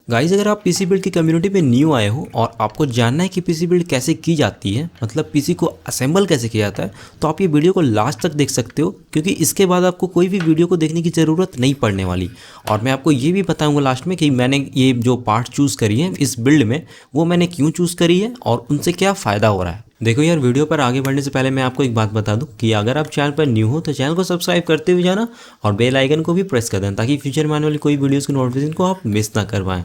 Guys, अगर आप PC build की कम्युनिटी में न्यू आए हो और आपको जानना है कि पीसी बिल्ड कैसे की जाती है, मतलब पीसी को असेंबल कैसे किया जाता है, तो आप ये वीडियो को लास्ट तक देख सकते हो, क्योंकि इसके बाद आपको कोई भी वीडियो को देखने की ज़रूरत नहीं पड़ने वाली। और मैं आपको ये भी बताऊंगा लास्ट में कि मैंने ये जो पार्ट चूज़ करी है इस बिल्ड में, वो मैंने क्यों चूज़ करी है और उनसे क्या फ़ायदा हो रहा है। देखो यार, वीडियो पर आगे बढ़ने से पहले मैं आपको एक बात बता दूं कि अगर आप चैनल पर न्यू हो तो चैनल को सब्सक्राइब करते हुए जाना और बेल आइकन को भी प्रेस कर देना, ताकि फ्यूचर में आने वाली कोई वीडियोज़ की नोटिफिकेशन को आप मिस ना कर पाएँ।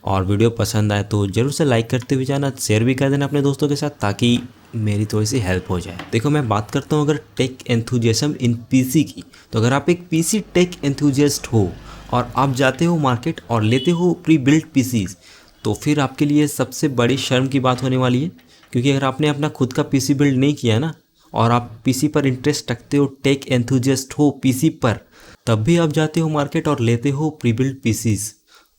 और वीडियो पसंद आए तो ज़रूर से लाइक करते हुए जाना, शेयर भी कर देना अपने दोस्तों के साथ, ताकि मेरी थोड़ी सी हेल्प हो जाए। देखो, मैं बात करता हूँ अगर टेक एंथुजियाज्म इन पीसी की, तो अगर आप एक पीसी टेक एंथुजियास्ट हो और आप जाते हो मार्केट और लेते हो प्री बिल्ड पीसीज, तो फिर आपके लिए सबसे बड़ी शर्म की बात होने वाली है। क्योंकि अगर आपने अपना खुद का पीसी बिल्ड नहीं किया ना, और आप पीसी पर इंटरेस्ट रखते हो, टेक एंथुजियास्ट हो पीसी पर, तब भी आप जाते हो मार्केट और लेते हो प्री बिल्ड पीसीज,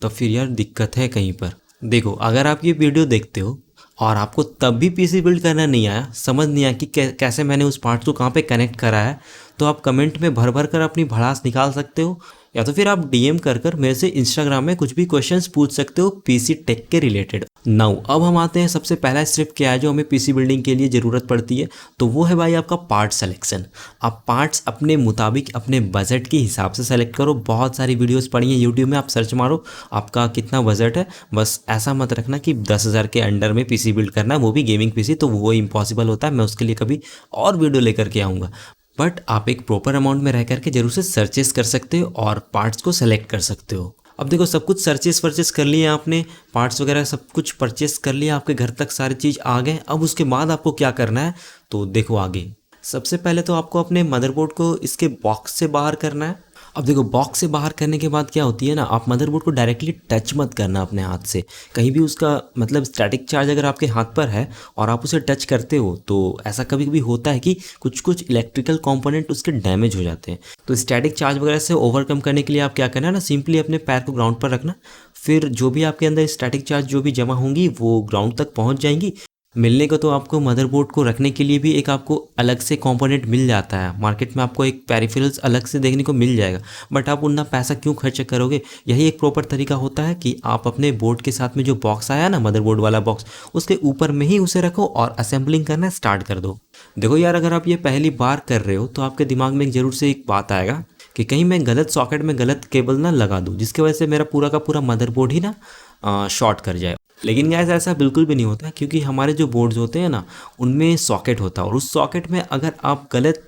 तो फिर यार दिक्कत है कहीं पर। देखो, अगर आप ये वीडियो देखते हो और आपको तब भी पीसी बिल्ड करना नहीं आया, समझ नहीं आया कि कैसे मैंने उस पार्ट को कहाँ पे कनेक्ट करा है, तो आप कमेंट में भर भर कर अपनी भड़ास निकाल सकते हो, या तो फिर आप डीएम कर कर मेरे से इंस्टाग्राम में कुछ भी क्वेश्चंस पूछ सकते हो पीसी टेक के रिलेटेड। नाउ अब हम आते हैं, सबसे पहला स्टेप क्या है जो हमें पीसी बिल्डिंग के लिए ज़रूरत पड़ती है, तो वो है भाई आपका पार्ट सिलेक्शन। आप पार्ट्स अपने मुताबिक अपने बजट के हिसाब से सेलेक्ट करो। बहुत सारी वीडियोस पड़ी हैं यूट्यूब में, आप सर्च मारो आपका कितना बजट है, बस ऐसा मत रखना कि 10,000 के अंडर में पीसी बिल्ड करना है, वो भी गेमिंग पीसी, तो वो इम्पॉसिबल होता है। मैं उसके लिए कभी और वीडियो लेकर के आऊँगा, बट आप एक प्रॉपर अमाउंट में रह करके जरूर से सर्चेस कर सकते हो और पार्ट्स को सेलेक्ट कर सकते हो। अब देखो, सब कुछ सर्चेस परचेस कर लिया आपने, पार्ट्स वगैरह सब कुछ परचेस कर लिया, आपके घर तक सारी चीज़ आ गए। अब उसके बाद आपको क्या करना है, तो देखो आगे। सबसे पहले तो आपको अपने मदरबोर्ड को इसके बॉक्स से बाहर करना है। अब देखो, बॉक्स से बाहर करने के बाद क्या होती है ना, आप मदरबोर्ड को डायरेक्टली टच मत करना अपने हाथ से कहीं भी। उसका मतलब स्टैटिक चार्ज अगर आपके हाथ पर है और आप उसे टच करते हो, तो ऐसा कभी कभी होता है कि कुछ कुछ इलेक्ट्रिकल कंपोनेंट उसके डैमेज हो जाते हैं। तो स्टैटिक चार्ज वगैरह से ओवरकम करने के लिए आप क्या करना है ना, सिंपली अपने पैर को ग्राउंड पर रखना। फिर जो भी आपके अंदर स्टैटिक चार्ज जो भी जमा होंगी वो ग्राउंड तक पहुंच जाएंगी। मिलने को तो आपको मदरबोर्ड को रखने के लिए भी एक आपको अलग से कंपोनेंट मिल जाता है मार्केट में, आपको एक पेरिफेरल्स अलग से देखने को मिल जाएगा, बट आप उतना पैसा क्यों खर्च करोगे। यही एक प्रॉपर तरीका होता है कि आप अपने बोर्ड के साथ में जो बॉक्स आया ना, मदरबोर्ड वाला बॉक्स, उसके ऊपर में ही उसे रखो और असेंबलिंग करना स्टार्ट कर दो। देखो यार, अगर आप ये पहली बार कर रहे हो तो आपके दिमाग में जरूर से एक बात आएगा कि कहीं मैं गलत सॉकेट में गलत केबल ना लगा दूँ, जिसकी वजह से मेरा पूरा का पूरा मदरबोर्ड ही ना शॉर्ट कर जाए। लेकिन गाइस, ऐसा बिल्कुल भी नहीं होता, क्योंकि हमारे जो बोर्ड्स होते हैं ना, उनमें सॉकेट होता है, और उस सॉकेट में अगर आप गलत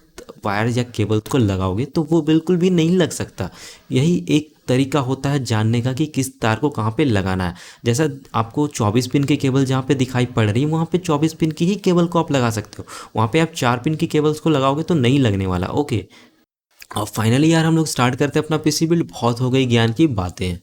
वायर या केबल को लगाओगे तो वो बिल्कुल भी नहीं लग सकता। यही एक तरीका होता है जानने का कि किस तार को कहाँ पे लगाना है। जैसा आपको 24 पिन की केबल जहाँ पे दिखाई पड़ रही है, वहाँ पे 24 पिन की ही केबल को आप लगा सकते हो। वहाँ पे आप 4 पिन की केबल्स को लगाओगे तो नहीं लगने वाला। ओके, और फाइनली यार हम लोग स्टार्ट करते हैं अपना पीसी बिल्ड। बहुत हो गई ज्ञान की बातें।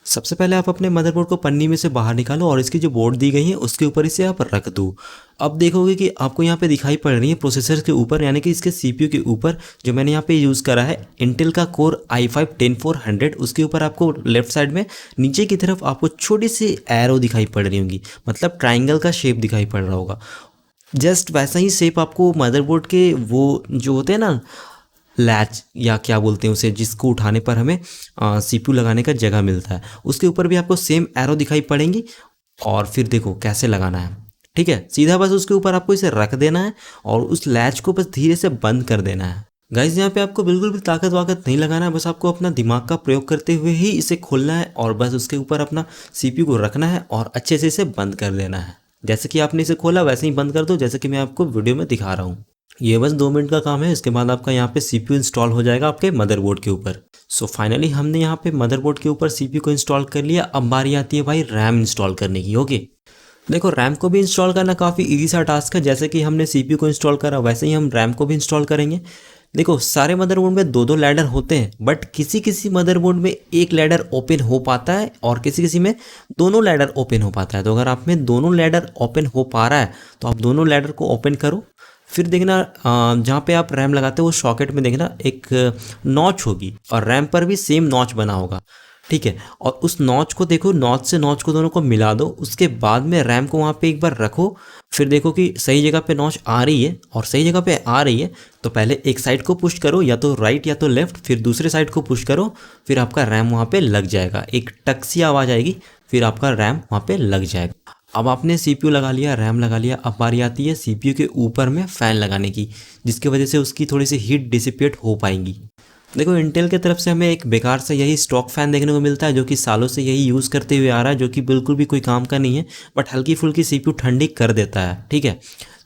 सबसे पहले आप अपने मदरबोर्ड को पन्नी में से बाहर निकालो और इसकी जो बोर्ड दी गई है उसके ऊपर इसे आप रख दो। अब देखोगे कि आपको यहाँ पे दिखाई पड़ रही है प्रोसेसर के ऊपर, यानी कि इसके सीपीयू के ऊपर, जो मैंने यहाँ पे यूज़ करा है इंटेल का कोर i5-10400, उसके ऊपर आपको लेफ्ट साइड में नीचे की तरफ आपको छोटी सी एरो दिखाई पड़ रही होंगी, मतलब ट्राइंगल का शेप दिखाई पड़ रहा होगा। जस्ट वैसा ही शेप आपको मदरबोर्ड के वो जो होते हैं ना, लैच या क्या बोलते हैं उसे, जिसको उठाने पर हमें सीपीयू लगाने का जगह मिलता है, उसके ऊपर भी आपको सेम एरो दिखाई पड़ेंगी। और फिर देखो कैसे लगाना है। ठीक है, सीधा बस उसके ऊपर आपको इसे रख देना है और उस लैच को बस धीरे से बंद कर देना है। गाइज, यहाँ पे आपको बिल्कुल भी ताकत वाकत नहीं लगाना है, बस आपको अपना दिमाग का प्रयोग करते हुए ही इसे खोलना है और बस उसके ऊपर अपना सीपीयू को रखना है और अच्छे से इसे बंद कर देना है। जैसे कि आपने इसे खोला वैसे ही बंद कर दो, जैसे कि मैं आपको वीडियो में दिखा रहा हूँ। ये बस 2 मिनट का काम है, इसके बाद आपका यहाँ पे सीपीयू इंस्टॉल हो जाएगा आपके मदरबोर्ड के ऊपर। सो फाइनली हमने यहाँ पे मदरबोर्ड के ऊपर सीपीयू को इंस्टॉल कर लिया। अब बारी आती है भाई रैम इंस्टॉल करने की। ओके, देखो, रैम को भी इंस्टॉल करना काफ़ी इजी सा टास्क है। जैसे कि हमने सीपीयू को इंस्टॉल करा वैसे ही हम रैम को भी इंस्टॉल करेंगे। देखो, सारे मदरबोर्ड में 2-2 लैडर होते हैं, बट किसी किसी मदरबोर्ड में एक लैडर ओपन हो पाता है और किसी किसी में दोनों लैडर ओपन हो पाता है। तो अगर आप में दोनों लैडर ओपन हो पा रहा है तो आप दोनों लैडर को ओपन करो। फिर देखना जहाँ पे आप रैम लगाते हो वो सॉकेट में देखना एक नॉच होगी और रैम पर भी सेम नॉच बना होगा। ठीक है, और उस नॉच को देखो, नॉच से नॉच को दोनों को मिला दो। उसके बाद में रैम को वहाँ पे एक बार रखो, फिर देखो कि सही जगह पे नॉच आ रही है, और सही जगह पे आ रही है तो पहले एक साइड को पुश करो, या तो राइट या तो लेफ्ट, फिर दूसरे साइड को पुश करो, फिर आपका रैम वहाँ पे लग जाएगा। एक टक सी आवाज़ आएगी, फिर आपका रैम वहाँ पे लग जाएगा। अब आपने CPU लगा लिया, रैम लगा लिया, अब बारी आती है CPU के ऊपर में फ़ैन लगाने की, जिसकी वजह से उसकी थोड़ी सी हीट डिसिपेट हो पाएंगी। देखो इंटेल की तरफ से हमें एक बेकार सा यही स्टॉक फ़ैन देखने को मिलता है, जो कि सालों से यही यूज़ करते हुए आ रहा है, जो कि बिल्कुल भी कोई काम का नहीं है, बट हल्की फुल्की CPU ठंडी कर देता है, ठीक है।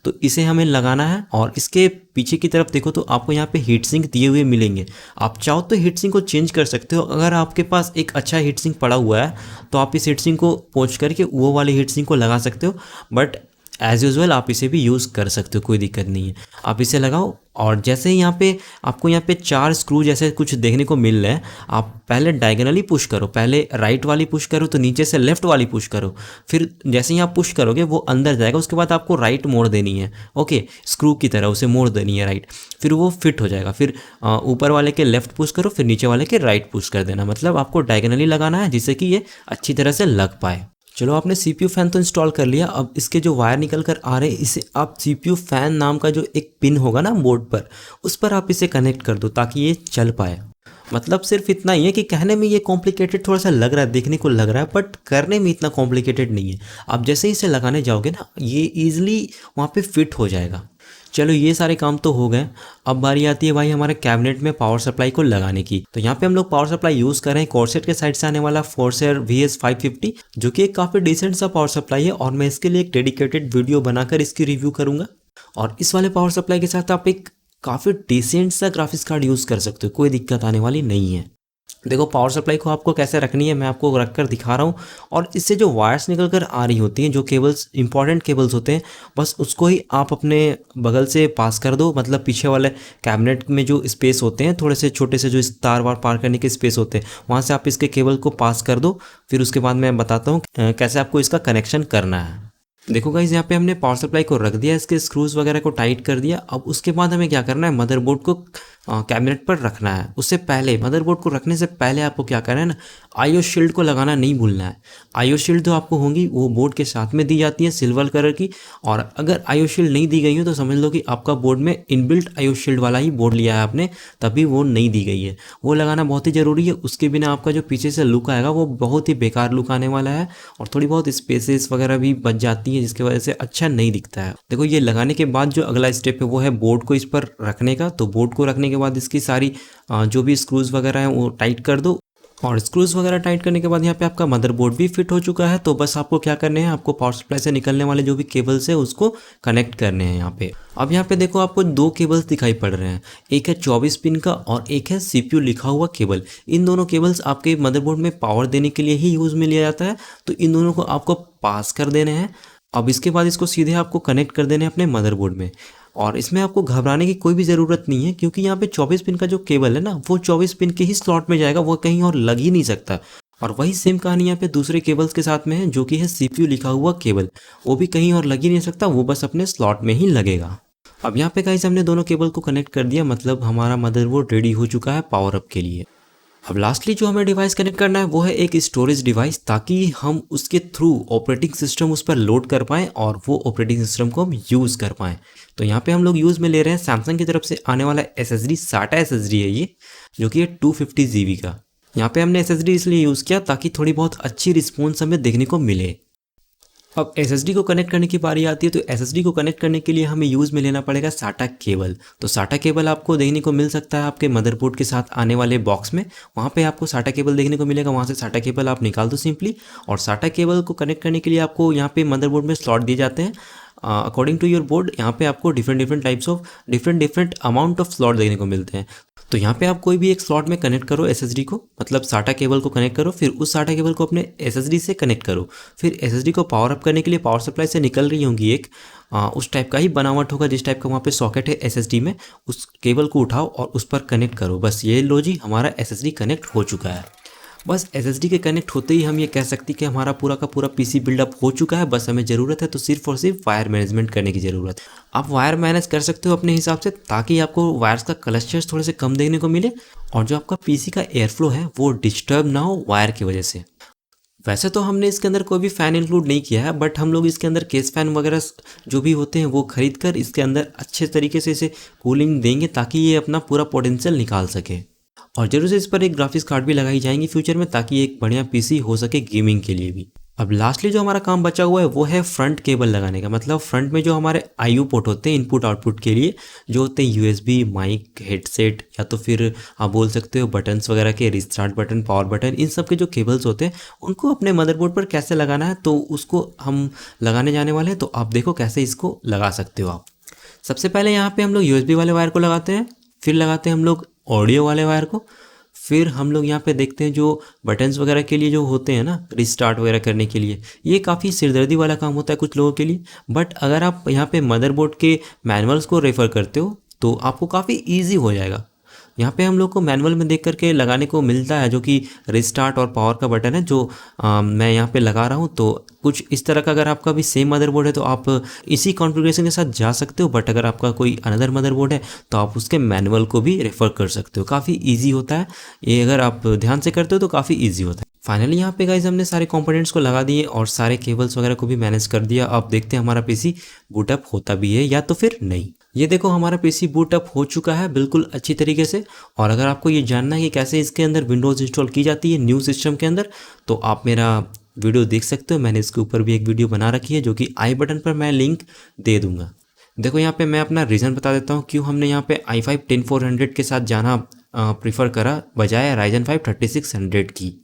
तो इसे हमें लगाना है और इसके पीछे की तरफ देखो तो आपको यहाँ पे हीट सिंक दिए हुए मिलेंगे। आप चाहो तो हीट सिंक को चेंज कर सकते हो। अगर आपके पास एक अच्छा हीट सिंक पड़ा हुआ है तो आप इस हीट सिंक को पोंछ करके वो वाले हीट सिंक को लगा सकते हो, बट एज़ यूजुअल आप इसे भी यूज़ कर सकते हो, कोई दिक्कत नहीं है। आप इसे लगाओ और जैसे ही यहाँ पे आपको यहाँ पे 4 स्क्रू जैसे कुछ देखने को मिल रहे हैं, आप पहले डायगोनली पुश करो, पहले राइट वाली पुश करो तो नीचे से लेफ्ट वाली पुश करो, फिर जैसे ही आप पुश करोगे वो अंदर जाएगा, उसके बाद आपको राइट मोड़ देनी है, ओके, स्क्रू की तरह उसे मोड़ देनी है राइट, फिर वो फिट हो जाएगा। फिर ऊपर वाले के लेफ्ट पुश करो, फिर नीचे वाले के राइट पुश कर देना, मतलब आपको डायगोनली लगाना है जिससे कि ये अच्छी तरह से लग पाए। चलो आपने CPU फ़ैन तो इंस्टॉल कर लिया, अब इसके जो वायर निकल कर आ रहे हैं इसे आप CPU फ़ैन नाम का जो एक पिन होगा ना बोर्ड पर, उस पर आप इसे कनेक्ट कर दो ताकि ये चल पाए। मतलब सिर्फ इतना ही है कि कहने में ये कॉम्प्लिकेटेड थोड़ा सा लग रहा है, देखने को लग रहा है, बट करने में इतना कॉम्प्लिकेटेड नहीं है। आप जैसे ही इसे लगाने जाओगे ना ये ईजिली वहाँ पे फिट हो जाएगा। चलो ये सारे काम तो हो गए, अब बारी आती है भाई हमारे कैबिनेट में पावर सप्लाई को लगाने की। तो यहाँ पे हम लोग पावर सप्लाई यूज़ कर रहे हैं कॉर्सेट के साइड से आने वाला फोर्सेर VS550, जो कि एक काफ़ी डिसेंट सा पावर सप्लाई है और मैं इसके लिए एक डेडिकेटेड वीडियो बनाकर इसकी रिव्यू करूँगा। और इस वाले पावर सप्लाई के साथ आप एक काफ़ी डिसेंट सा ग्राफिक्स कार्ड यूज़ कर सकते हो, कोई दिक्कत आने वाली नहीं है। देखो पावर सप्लाई को आपको कैसे रखनी है मैं आपको रख कर दिखा रहा हूँ, और इससे जो वायर्स निकल कर आ रही होती हैं, जो केबल्स इंपॉर्टेंट केबल्स होते हैं, बस उसको ही आप अपने बगल से पास कर दो। मतलब पीछे वाले कैबिनेट में जो स्पेस होते हैं थोड़े से छोटे से, जो तार वार पार करने के स्पेस होते हैं, वहाँ से आप इसके केबल को पास कर दो। फिर उसके बाद मैं बताता हूँ कैसे आपको इसका कनेक्शन करना है। देखो गाइस यहाँ पे हमने पावर सप्लाई को रख दिया, इसके स्क्रूज वगैरह को टाइट कर दिया। अब उसके बाद हमें क्या करना है, मदरबोर्ड को कैबिनेट पर रखना है। उससे पहले मदरबोर्ड को रखने से पहले आपको क्या करना है ना, आईओ शील्ड को लगाना नहीं भूलना है। आईओ शील्ड तो आपको होंगी, वो बोर्ड के साथ में दी जाती है सिल्वर कलर की, और अगर आईओ शील्ड नहीं दी गई हो तो समझ लो कि आपका बोर्ड में इनबिल्ट आईओ शील्ड वाला ही बोर्ड लिया है आपने, तभी वो नहीं दी गई है। वो लगाना बहुत ही ज़रूरी है, उसके बिना आपका जो पीछे से लुक आएगा वो बहुत ही बेकार लुक आने वाला है, और थोड़ी बहुत स्पेसेस वगैरह भी बच जाती हैं जिसकी वजह से अच्छा नहीं दिखता है। देखो ये लगाने के बाद जो अगला स्टेप है वो है बोर्ड को इस पर रखने का। तो बोर्ड को रखने के बाद इसकी सारी जो भी स्क्रूज वगैरह हैं वो टाइट कर दो, और स्क्रूज वगैरह टाइट करने के बाद यहाँ पे आपका मदरबोर्ड भी फिट हो चुका है। तो बस आपको क्या करने हैं, आपको पावर सप्लाई से निकलने वाले जो भी केबल्स है उसको कनेक्ट करने हैं यहाँ पे। अब यहाँ पे देखो आपको 2 केबल्स दिखाई पड़ रहे हैं, एक है 24 पिन का और एक है CPU लिखा हुआ केबल। इन दोनों केबल्स आपके मदरबोर्ड में पावर देने के लिए ही यूज़ में लिया जाता है, तो इन दोनों को आपको पास कर देने हैं। अब इसके बाद इसको सीधे आपको कनेक्ट कर देने हैं अपने मदरबोर्ड में, और इसमें आपको घबराने की कोई भी ज़रूरत नहीं है, क्योंकि यहाँ पे 24 पिन का जो केबल है ना वो 24 पिन के ही स्लॉट में जाएगा, वो कहीं और लग ही नहीं सकता। और वही सेम कहानी यहाँ पे दूसरे केबल्स के साथ में है, जो कि है CPU लिखा हुआ केबल, वो भी कहीं और लग ही नहीं सकता, वो बस अपने स्लॉट में ही लगेगा। अब यहाँ पे गाइस हमने दोनों केबल को कनेक्ट कर दिया, मतलब हमारा मदरबोर्ड रेडी हो चुका है पावर अप के लिए। अब लास्टली जो हमें डिवाइस कनेक्ट करना है वो है एक स्टोरेज डिवाइस, ताकि हम उसके थ्रू ऑपरेटिंग सिस्टम उस पर लोड कर पाएँ और वो ऑपरेटिंग सिस्टम को हम यूज़ कर पाएँ। तो यहाँ पे हम लोग यूज़ में ले रहे हैं सैमसंग की तरफ से आने वाला SSD, SATA SSD है ये, जो कि है 250 GB का। यहाँ पे हमने SSD इसलिए यूज़ किया ताकि थोड़ी बहुत अच्छी रिस्पॉन्स हमें देखने को मिले। अब SSD को कनेक्ट करने की बारी आती है, तो SSD को कनेक्ट करने के लिए हमें यूज़ में लेना पड़ेगा SATA केबल। तो SATA केबल आपको देखने को मिल सकता है आपके मदरबोर्ड के साथ आने वाले बॉक्स में, वहाँ पे आपको SATA केबल देखने को मिलेगा, वहाँ से SATA केबल आप निकाल दो सिंपली। और SATA केबल को कनेक्ट करने के लिए आपको यहाँ पे मदरबोर्ड में स्लॉट दिए जाते हैं अकॉर्डिंग टू योर बोर्ड। यहाँ पे आपको different types of different amount of slot देखने को मिलते हैं। तो यहाँ पे आप कोई भी एक स्लॉट में कनेक्ट करो SSD को, मतलब SATA केबल को कनेक्ट करो, फिर उस SATA केबल को अपने SSD से कनेक्ट करो। फिर SSD को पावर अप करने के लिए पावर सप्लाई से निकल रही होंगी एक उस टाइप का ही बनावट होगा, जिस टाइप का वहाँ पे सॉकेट है SSD में, उस केबल को उठाओ और उस पर कनेक्ट करो। बस ये लो जी, हमारा SSD कनेक्ट हो चुका है। बस SSD के कनेक्ट होते ही हम ये कह सकते हैं कि हमारा पूरा का पूरा PC बिल्डअप हो चुका है। बस हमें ज़रूरत है तो सिर्फ और सिर्फ वायर मैनेजमेंट करने की ज़रूरत है। आप वायर मैनेज कर सकते हो अपने हिसाब से, ताकि आपको वायर्स का क्लस्टर्स थोड़े से कम देखने को मिले और जो आपका PC का एयर फ्लो है वो डिस्टर्ब ना हो वायर की वजह से। वैसे तो हमने इसके अंदर कोई भी फ़ैन इंक्लूड नहीं किया है, बट हम लोग इसके अंदर केस फ़ैन वगैरह जो भी होते हैं वो खरीद कर इसके अंदर अच्छे तरीके से इसे कूलिंग देंगे, ताकि ये अपना पूरा पोटेंशियल निकाल सके। और जरूर से इस पर एक ग्राफिक्स कार्ड भी लगाई जाएंगी फ्यूचर में, ताकि एक बढ़िया PC हो सके गेमिंग के लिए भी। अब लास्टली जो हमारा काम बचा हुआ है वो है फ्रंट केबल लगाने का। मतलब फ्रंट में जो हमारे आईओ पोर्ट होते हैं इनपुट आउटपुट के लिए, जो होते हैं यूएसबी, माइक, हेडसेट, या तो फिर आप बोल सकते हो बटन्स वगैरह के, रिस्टार्ट बटन, पावर बटन, इन सब के जो केबल्स होते हैं उनको अपने मदरबोर्ड पर कैसे लगाना है, तो उसको हम लगाने जाने वाले हैं। तो आप देखो कैसे इसको लगा सकते हो आप। सबसे पहले यहाँ पे हम लोग यूएसबी वाले वायर को लगाते हैं, फिर लगाते हैं हम लोग ऑडियो वाले वायर को, फिर हम लोग यहाँ पे देखते हैं जो बटन्स वगैरह के लिए जो होते हैं ना, रिस्टार्ट वगैरह करने के लिए, ये काफ़ी सिरदर्दी वाला काम होता है कुछ लोगों के लिए। बट अगर आप यहाँ पे मदरबोर्ड के मैनुअल्स को रेफ़र करते हो तो आपको काफ़ी ईजी हो जाएगा। यहाँ पे हम लोग को मैनुअल में देख करके लगाने को मिलता है, जो कि रिस्टार्ट और पावर का बटन है जो मैं यहाँ पे लगा रहा हूँ। तो कुछ इस तरह का अगर आपका भी सेम मदरबोर्ड है तो आप इसी कॉन्फ़िगरेशन के साथ जा सकते हो। बट अगर आपका कोई अनदर मदरबोर्ड है तो आप उसके मैनुअल को भी रेफ़र कर सकते हो। काफ़ी ईजी होता है ये, अगर आप ध्यान से करते हो तो काफ़ी ईजी होता है। फाइनली यहाँ पे गाइज हमने सारे कंपोनेंट्स को लगा दिए और सारे केबल्स वगैरह को भी मैनेज कर दिया। अब देखते हैं हमारा पीसी बूटअप होता भी है या तो फिर नहीं। ये देखो हमारा पीसी बूटअप हो चुका है बिल्कुल अच्छी तरीके से। और अगर आपको ये जानना है कि कैसे इसके अंदर विंडोज़ इंस्टॉल की जाती है न्यू सिस्टम के अंदर, तो आप मेरा वीडियो देख सकते हो। मैंने इसके ऊपर भी एक वीडियो बना रखी है जो कि आई बटन पर मैं लिंक दे दूंगा। देखो यहाँ पे मैं अपना रीज़न बता देता हूँ क्यों हमने यहाँ पे i5 10400 के साथ जाना प्रीफर करा बजाय Ryzen 5 3600 की।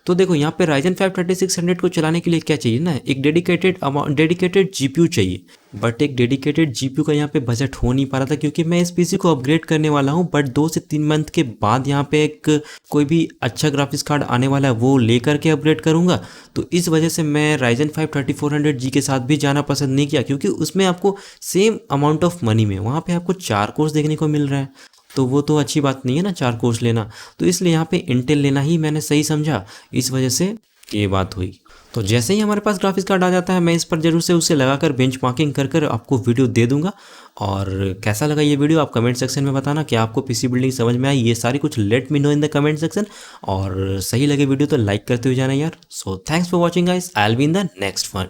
तो देखो यहाँ पे Ryzen 5 3600 को चलाने के लिए क्या चाहिए ना, एक डेडिकेटेड जीपीयू चाहिए। बट एक डेडिकेटेड जीपीयू का यहाँ पे बजट हो नहीं पा रहा था क्योंकि मैं इस पीसी को अपग्रेड करने वाला हूँ। बट 2 से 3 मंथ के बाद यहाँ पे एक कोई भी अच्छा ग्राफिक्स कार्ड आने वाला है वो लेकर के अपग्रेड करूँगा। तो इस वजह से मैं Ryzen 5 3400G के साथ भी जाना पसंद नहीं किया, क्योंकि उसमें आपको सेम अमाउंट ऑफ मनी में वहाँ पे आपको 4 कोर्स देखने को मिल रहा है। तो वो तो अच्छी बात नहीं है ना 4 कोर्स लेना। तो इसलिए यहाँ पे इंटेल लेना ही मैंने सही समझा, इस वजह से ये बात हुई। तो जैसे ही हमारे पास ग्राफिक्स कार्ड आ जाता है मैं इस पर जरूर से उसे लगाकर बेंचमार्किंग कर कर आपको वीडियो दे दूंगा। और कैसा लगा ये वीडियो आप कमेंट सेक्शन में बताना कि आपको पीसी बिल्डिंग समझ में आई, ये सारी कुछ let me know in the comment section. और सही लगे वीडियो तो लाइक करते हुए जाना यार। So thanks for watching guys, I will be in the next one.